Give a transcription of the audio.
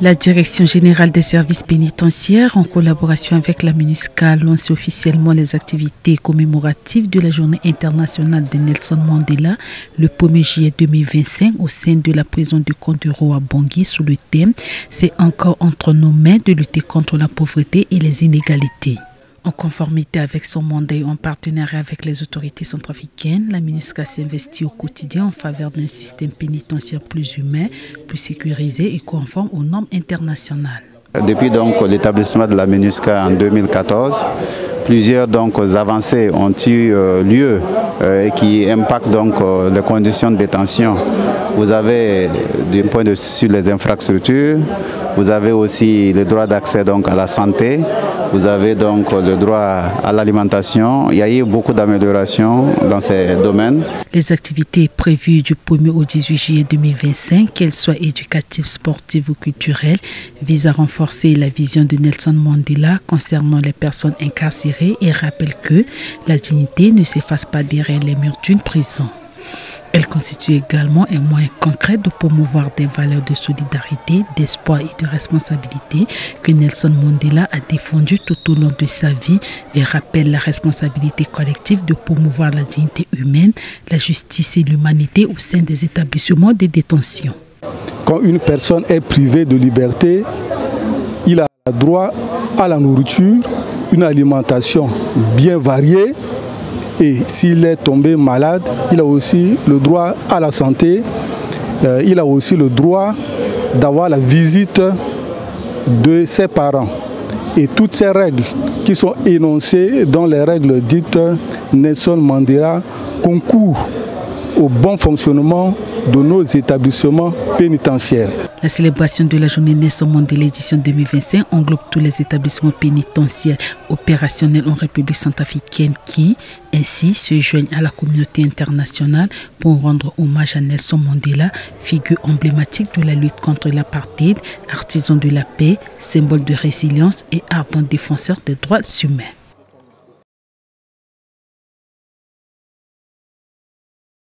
La Direction générale des services pénitentiaires, en collaboration avec la MINUSCA, lance officiellement les activités commémoratives de la Journée internationale de Nelson Mandela le 1er juillet 2025 au sein de la prison du Konduro à Bangui sous le thème « C'est encore entre nos mains de lutter contre la pauvreté et les inégalités ». En conformité avec son mandat et en partenariat avec les autorités centrafricaines, la MINUSCA s'investit au quotidien en faveur d'un système pénitentiaire plus humain, plus sécurisé et conforme aux normes internationales. Depuis l'établissement de la MINUSCA en 2014, plusieurs avancées ont eu lieu qui impactent les conditions de détention. Vous avez d'un point de vue sur les infrastructures, vous avez aussi le droit d'accès à la santé, vous avez le droit à l'alimentation. Il y a eu beaucoup d'améliorations dans ces domaines. Les activités prévues du 1er au 18 juillet 2025, qu'elles soient éducatives, sportives ou culturelles, visent à renforcer la vision de Nelson Mandela concernant les personnes incarcérées et rappellent que la dignité ne s'efface pas derrière les murs d'une prison. Elle constitue également un moyen concret de promouvoir des valeurs de solidarité, d'espoir et de responsabilité que Nelson Mandela a défendues tout au long de sa vie et rappelle la responsabilité collective de promouvoir la dignité humaine, la justice et l'humanité au sein des établissements de détention. Quand une personne est privée de liberté, il a droit à la nourriture, une alimentation bien variée. Et s'il est tombé malade, il a aussi le droit à la santé, il a aussi le droit d'avoir la visite de ses parents. Et toutes ces règles qui sont énoncées dans les règles dites Nelson Mandela concourent au bon fonctionnement de nos établissements pénitentiaires. La célébration de la journée Nelson Mandela édition 2025 englobe tous les établissements pénitentiaires opérationnels en République centrafricaine qui, ainsi, se joignent à la communauté internationale pour rendre hommage à Nelson Mandela, figure emblématique de la lutte contre l'apartheid, artisan de la paix, symbole de résilience et ardent défenseur des droits humains.